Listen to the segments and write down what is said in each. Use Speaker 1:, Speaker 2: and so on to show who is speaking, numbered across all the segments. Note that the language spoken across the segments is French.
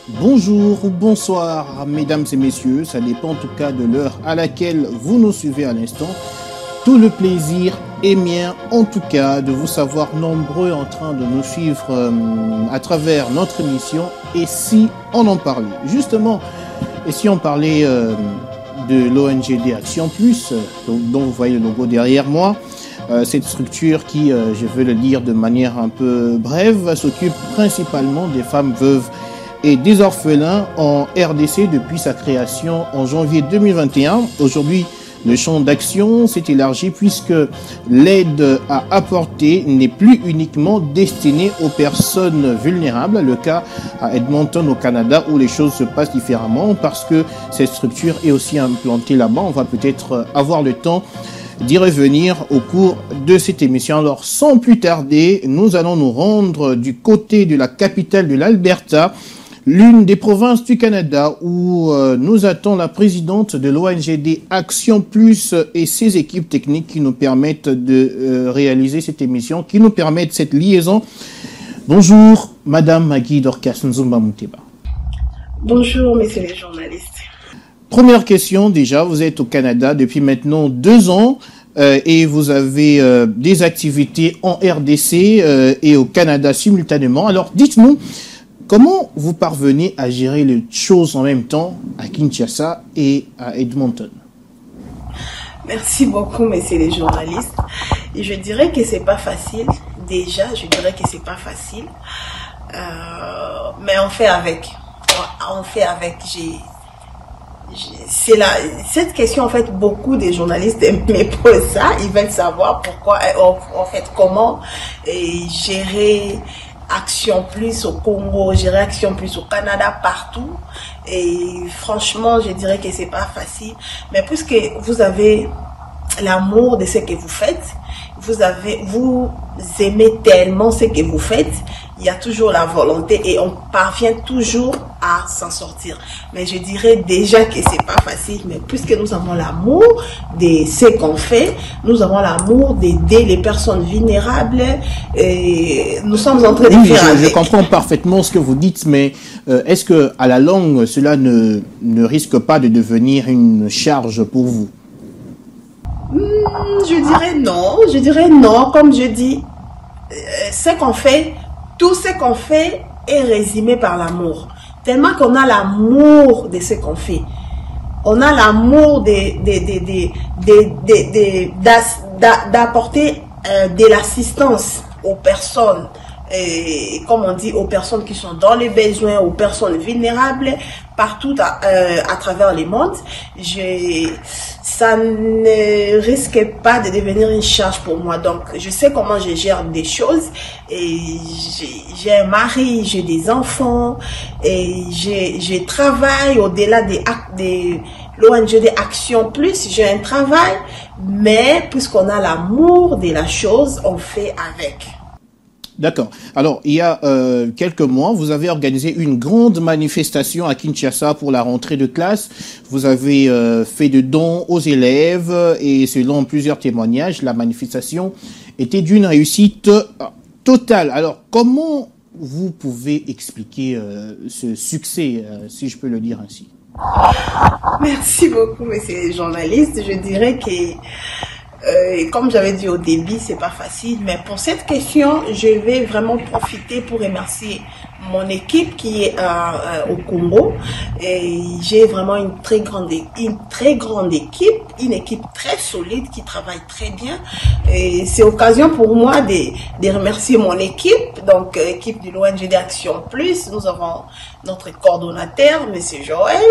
Speaker 1: Bonjour ou bonsoir, mesdames et messieurs, ça dépend en tout cas de l'heure à laquelle vous nous suivez à l'instant. Tout le plaisir est mien, en tout cas, de vous savoir nombreux en train de nous suivre à travers notre émission. Et si on en parlait, justement, et si on parlait de l'ONGD Action Plus, dont vous voyez le logo derrière moi, cette structure qui, je veux le dire de manière un peu brève, s'occupe principalement des femmes veuves et des orphelins en RDC depuis sa création en janvier 2021. Aujourd'hui, le champ d'action s'est élargi puisque l'aide à apporter n'est plus uniquement destinée aux personnes vulnérables. Le cas à Edmonton au Canada où les choses se passent différemment parce que cette structure est aussi implantée là-bas. On va peut-être avoir le temps d'y revenir au cours de cette émission. Alors, sans plus tarder, nous allons nous rendre du côté de la capitale de l'Alberta, l'une des provinces du Canada où nous attend la présidente de l'ONGD Action Plus et ses équipes techniques qui nous permettent de réaliser cette émission, qui nous permettent cette liaison. Bonjour, Madame Maggie Dorcas Nzumba Muteba.
Speaker 2: Bonjour, messieurs les journalistes.
Speaker 1: Première question, déjà, vous êtes au Canada depuis maintenant 2 ans et vous avez des activités en RDC et au Canada simultanément. Alors, dites-nous, comment vous parvenez à gérer les choses en même temps à Kinshasa et à Edmonton?
Speaker 2: Merci beaucoup, messieurs les journalistes. Et je dirais que c'est pas facile. Déjà, je dirais que c'est pas facile. Mais on fait avec. On fait avec. Cette question, en fait, beaucoup de journalistes me posent ça. Ils veulent savoir pourquoi, en fait, comment gérer Action Plus au Congo, gérer Action Plus au Canada, partout. Et franchement, je dirais que c'est pas facile. Mais puisque vous avez l'amour de ce que vous faites, vous aimez tellement ce que vous faites, il y a toujours la volonté et on parvient toujours à s'en sortir. Mais je dirais déjà que c'est pas facile, mais puisque nous avons l'amour de ce qu'on fait, nous avons l'amour d'aider les personnes vulnérables et nous sommes en train de faire avec.
Speaker 1: Je comprends parfaitement ce que vous dites, mais est-ce que à la longue, cela ne risque pas de devenir une charge pour vous?
Speaker 2: Je dirais non, comme je dis, tout ce qu'on fait est résumé par l'amour. Tellement qu'on a l'amour de ce qu'on fait. On a l'amour d'apporter de l'assistance aux personnes. Et comme on dit, aux personnes qui sont dans les besoins, aux personnes vulnérables, partout à travers le monde. Ça ne risque pas de devenir une charge pour moi. Donc, je sais comment je gère des choses. Et j'ai un mari, j'ai des enfants, et je travaille au-delà de l'ONGD Action Plus. J'ai un travail, mais puisqu'on a l'amour de la chose, on fait avec.
Speaker 1: D'accord. Alors, il y a quelques mois, vous avez organisé une grande manifestation à Kinshasa pour la rentrée de classe. Vous avez fait de dons aux élèves et selon plusieurs témoignages, la manifestation était d'une réussite totale. Alors, comment vous pouvez expliquer ce succès, si je peux le dire ainsi?
Speaker 2: Merci beaucoup, messieurs les journalistes. Je dirais que comme j'avais dit au début, c'est pas facile, mais pour cette question, je vais vraiment profiter pour remercier mon équipe qui est au Congo. Et j'ai vraiment une très grande équipe, une équipe très solide qui travaille très bien. Et c'est l'occasion pour moi de remercier mon équipe, donc équipe de l'ONGD Action Plus. Nous avons notre coordonnateur, Monsieur Joël.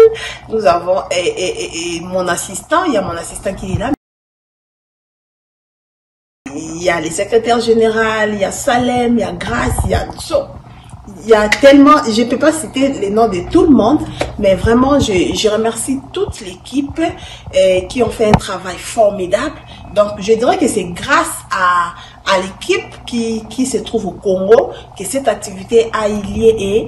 Speaker 2: Nous avons et mon assistant, il y a mon assistant qui est là. Il y a les secrétaires généraux, il y a Salem, il y a Grace, il y a tellement, je ne peux pas citer les noms de tout le monde, mais vraiment, je remercie toute l'équipe qui ont fait un travail formidable. Donc, je dirais que c'est grâce à l'équipe qui se trouve au Congo que cette activité a eu lieu et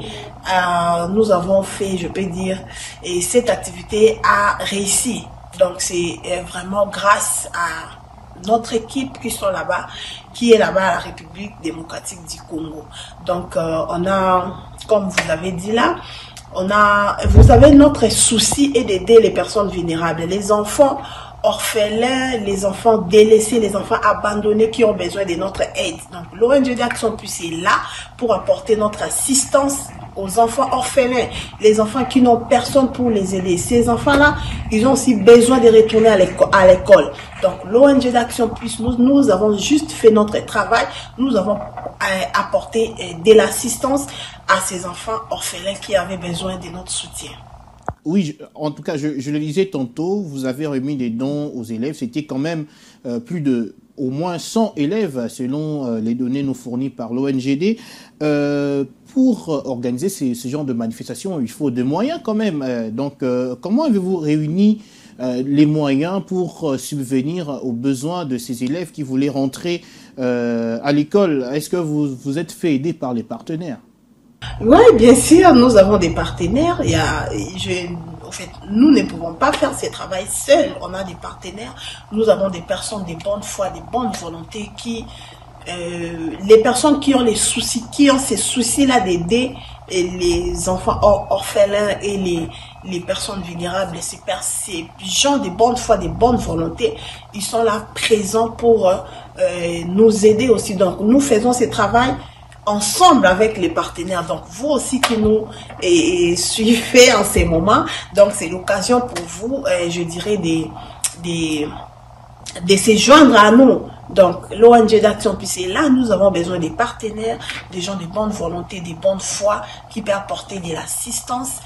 Speaker 2: nous avons fait, je peux dire, et cette activité a réussi. Donc, c'est vraiment grâce à notre équipe qui sont là-bas qui est là-bas à la République démocratique du Congo. Donc, on a, comme vous l'avez dit là, vous savez, notre souci est d'aider les personnes vulnérables, les enfants orphelins, les enfants délaissés, les enfants abandonnés qui ont besoin de notre aide. Donc, l'ONG d'Action Plus est là pour apporter notre assistance aux enfants orphelins, les enfants qui n'ont personne pour les aider. Ces enfants-là, ils ont aussi besoin de retourner à l'école. Donc, l'ONG d'Action Plus, nous avons juste fait notre travail. Nous avons apporté de l'assistance à ces enfants orphelins qui avaient besoin de notre soutien.
Speaker 1: Oui, en tout cas, je le disais tantôt, vous avez remis des dons aux élèves. C'était quand même plus de au moins 100 élèves, selon les données nous fournies par l'ONGD. Pour organiser ce genre de manifestation, il faut des moyens quand même. Donc, comment avez-vous réuni les moyens pour subvenir aux besoins de ces élèves qui voulaient rentrer à l'école? Est-ce que vous êtes fait aider par les partenaires?
Speaker 2: Oui, bien sûr, nous avons des partenaires. En fait, nous ne pouvons pas faire ce travail seuls. On a des partenaires. Nous avons des personnes de bonne foi, de bonne volonté les personnes qui ont les soucis, qui ont ces soucis-là d'aider les enfants orphelins et les personnes vulnérables, ces gens de bonne foi, de bonne volonté, ils sont là présents pour nous aider aussi. Donc, nous faisons ce travail ensemble avec les partenaires. Donc, vous aussi qui nous suivez en ces moments, donc c'est l'occasion pour vous, je dirais, de se joindre à nous. Donc, l'ONG d'Action Plus est là. Nous avons besoin des partenaires, des gens de bonne volonté, de bonne foi, qui peuvent apporter de l'assistance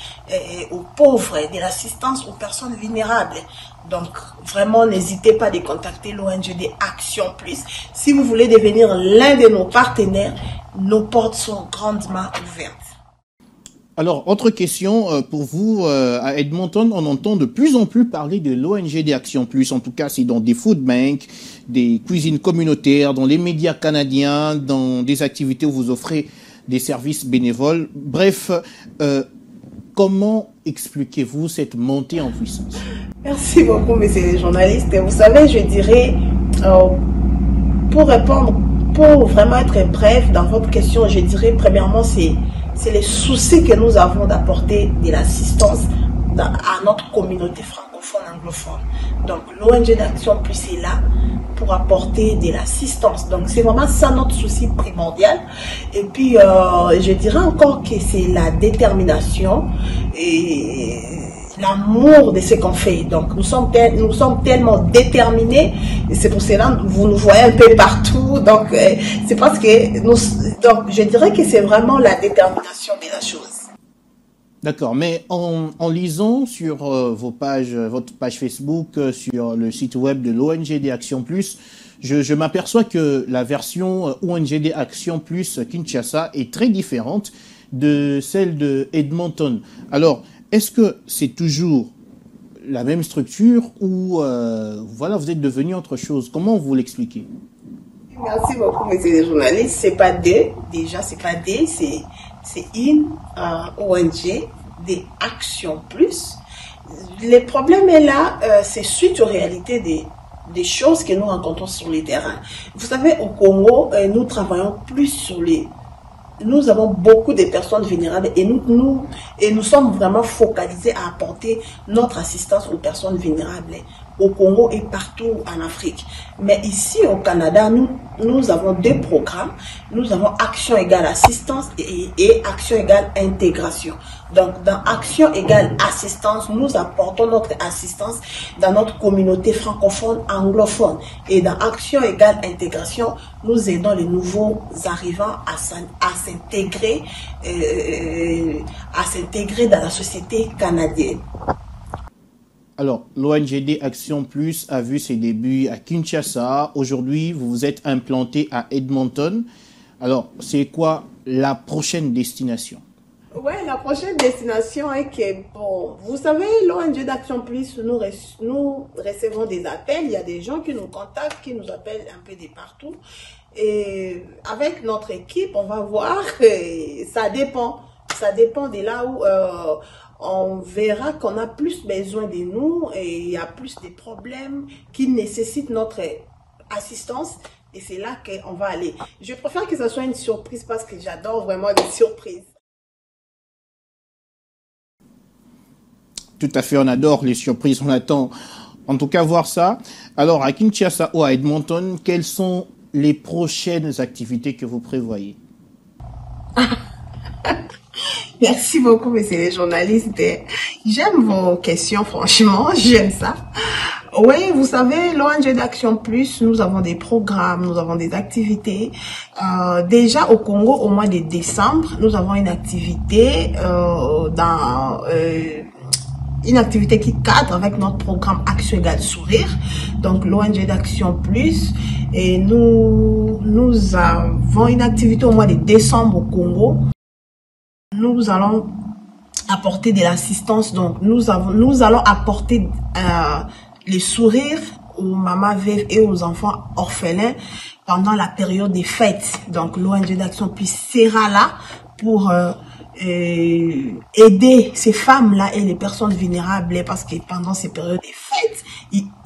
Speaker 2: aux pauvres, de l'assistance aux personnes vulnérables. Donc, vraiment, n'hésitez pas à contacter l'ONG d'Action Plus. Si vous voulez devenir l'un de nos partenaires, nos portes sont grandement ouvertes.
Speaker 1: Alors, autre question pour vous, à Edmonton, on entend de plus en plus parler de l'ONG d'Action Plus. En tout cas, c'est dans des food banks, des cuisines communautaires, dans les médias canadiens, dans des activités où vous offrez des services bénévoles. Bref, comment expliquez-vous cette montée en puissance?
Speaker 2: Merci beaucoup, messieurs les journalistes. Vous savez, je dirais, pour répondre, pour vraiment être bref dans votre question, je dirais, premièrement, c'est les soucis que nous avons d'apporter de l'assistance à notre communauté francophone, anglophone. Donc, l'ONG d'Action Plus est là pour apporter de l'assistance. Donc, c'est vraiment ça notre souci primordial. Et puis, je dirais encore que c'est la détermination et l'amour de ce qu'on fait. Donc, nous sommes tellement déterminés, et c'est pour cela que vous nous voyez un peu partout. Donc, c'est parce que donc, je dirais que c'est vraiment la détermination de la chose.
Speaker 1: D'accord, mais en lisant sur votre page Facebook, sur le site web de l'ONG Action Plus, je m'aperçois que la version ONG Action Plus Kinshasa est très différente de celle de Edmonton. Alors, est-ce que c'est toujours la même structure ou voilà, vous êtes devenu autre chose? Comment vous l'expliquez?
Speaker 2: Merci beaucoup, messieurs les journalistes. C'est pas deux, déjà, c'est pas deux, c'est une ONG d'Action Plus. Le problème est là, c'est suite aux réalités des choses que nous rencontrons sur les terrains. Vous savez, au Congo, nous travaillons plus nous avons beaucoup de personnes vulnérables et nous sommes vraiment focalisés à apporter notre assistance aux personnes vulnérables au Congo et partout en Afrique. Mais ici au Canada, nous avons deux programmes. Nous avons Action égale assistance et Action égale intégration. Donc, dans Action égale assistance, nous apportons notre assistance dans notre communauté francophone, anglophone. Et dans Action égale intégration, nous aidons les nouveaux arrivants à s'intégrer dans la société canadienne.
Speaker 1: Alors, l'ONG Action Plus a vu ses débuts à Kinshasa. Aujourd'hui, vous vous êtes implanté à Edmonton. Alors, c'est quoi la prochaine destination?
Speaker 2: Oui, la prochaine destination est que, bon, vous savez, l'ONG d'Action Plus, nous recevons des appels. Il y a des gens qui nous contactent, qui nous appellent un peu de partout. Et avec notre équipe, on va voir, ça dépend. Ça dépend de là où on verra qu'on a plus besoin de nous et il y a plus de problèmes qui nécessitent notre assistance. Et c'est là qu'on va aller. Je préfère que ce soit une surprise parce que j'adore vraiment les surprises.
Speaker 1: Tout à fait, on adore les surprises, on attend en tout cas voir ça. Alors, à Kinshasa ou à Edmonton, quelles sont les prochaines activités que vous prévoyez?
Speaker 2: Merci beaucoup, messieurs les journalistes. J'aime vos questions, franchement, j'aime ça. Oui, vous savez, l'ONG d'Action Plus, nous avons des programmes, nous avons des activités. Déjà au Congo, au mois de décembre, nous avons une activité une activité qui cadre avec notre programme Action égale sourire, donc l'ONG d'Action Plus. Et nous avons une activité au mois de décembre au Congo. Nous allons apporter de l'assistance, donc nous allons apporter les sourires aux mamans veuves et aux enfants orphelins pendant la période des fêtes. Donc l'ONG d'Action Plus sera là pour aider ces femmes-là et les personnes vulnérables, parce que pendant ces périodes des fêtes,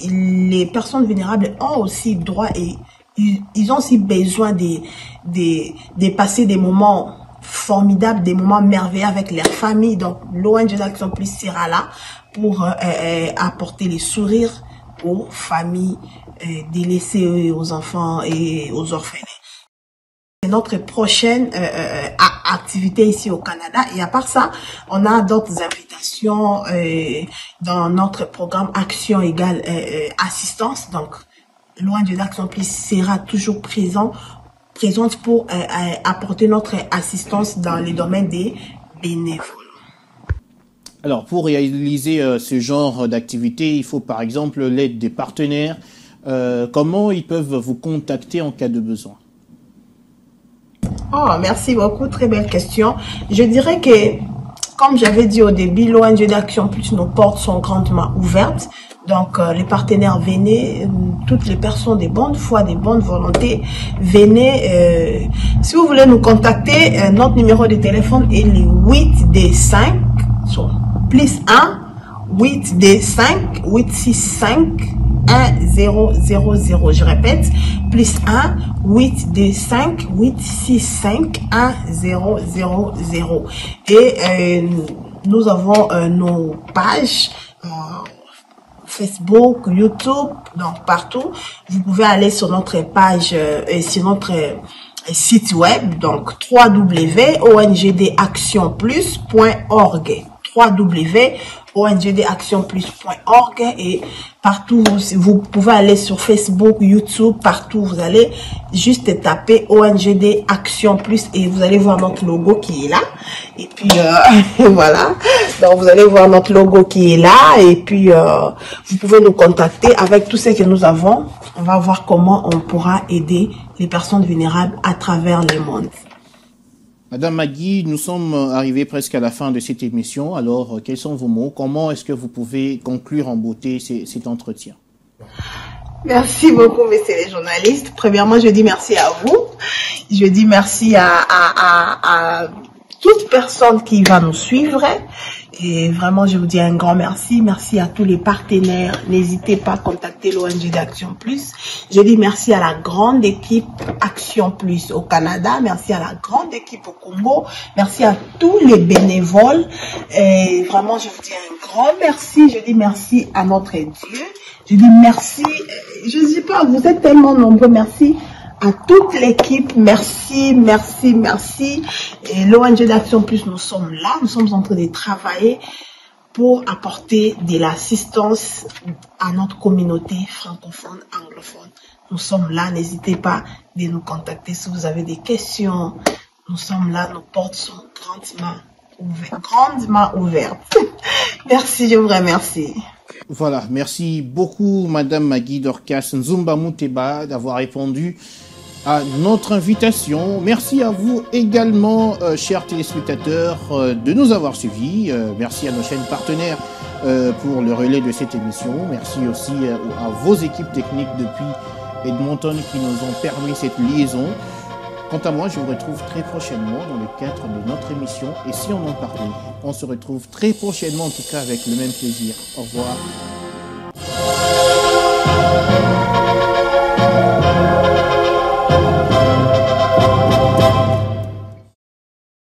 Speaker 2: les personnes vulnérables ont aussi droit et ils ont aussi besoin de passer des moments formidables, des moments merveilleux avec leur famille. Donc l'ONG d'Action Plus sera là pour apporter les sourires aux familles délaissées, aux enfants et aux orphelins. C'est notre prochaine activité ici au Canada. Et à part ça, on a d'autres invitations dans notre programme Action égale assistance. Donc, l'ONG d'Action Plus sera toujours présente pour apporter notre assistance dans les domaines des bénévoles.
Speaker 1: Alors, pour réaliser ce genre d'activité, il faut par exemple l'aide des partenaires. Comment ils peuvent vous contacter en cas de besoin?
Speaker 2: Oh, merci beaucoup, très belle question. Je dirais que, comme j'avais dit au début, l'ONG d'Action Plus, nos portes sont grandement ouvertes. Donc, les partenaires, venez, toutes les personnes de bonne foi, de bonne volonté, venez. Si vous voulez nous contacter, notre numéro de téléphone est le 8D5, plus 1, 8D5, 865, 1000. Je répète, plus 1, 8D5, 865, 1000. Et nous avons nos pages Facebook, YouTube, donc partout. Vous pouvez aller sur notre page, sur notre site web, donc www.ongdactionplus.org. www.ongdactionplus.org, et partout, vous pouvez aller sur Facebook, YouTube, partout, vous allez juste taper ONGD Action Plus et vous allez voir notre logo qui est là. Et puis, voilà. Donc, vous allez voir notre logo qui est là. Et puis, vous pouvez nous contacter avec tout ce que nous avons. On va voir comment on pourra aider les personnes vulnérables à travers le monde.
Speaker 1: Madame Magui, nous sommes arrivés presque à la fin de cette émission. Alors, quels sont vos mots? Comment est-ce que vous pouvez conclure en beauté cet entretien?
Speaker 2: Merci beaucoup, messieurs les journalistes. Premièrement, je dis merci à vous. Je dis merci à toute personne qui va nous suivre. Et vraiment, je vous dis un grand merci. Merci à tous les partenaires. N'hésitez pas à contacter l'ONG d'Action Plus. Je dis merci à la grande équipe Action Plus au Canada. Merci à la grande équipe au Congo. Merci à tous les bénévoles. Et vraiment, je vous dis un grand merci. Je dis merci à notre Dieu. Je dis merci. Je ne sais pas, vous êtes tellement nombreux. Merci à toute l'équipe, merci, merci, merci. Et l'ONG d'Action Plus, nous sommes là, nous sommes en train de travailler pour apporter de l'assistance à notre communauté francophone, anglophone. Nous sommes là, n'hésitez pas de nous contacter si vous avez des questions. Nous sommes là, nos portes sont grandement ouvertes. Merci, je vous remercie.
Speaker 1: Voilà, merci beaucoup Madame Magui Dorcas Nzumba Muteba d'avoir répondu à notre invitation. Merci à vous également, chers téléspectateurs, de nous avoir suivis. Merci à nos chaînes partenaires pour le relais de cette émission. Merci aussi à vos équipes techniques depuis Edmonton qui nous ont permis cette liaison. Quant à moi, je vous retrouve très prochainement dans le cadre de notre émission. Et si on en parlait, on se retrouve très prochainement, en tout cas avec le même plaisir. Au revoir.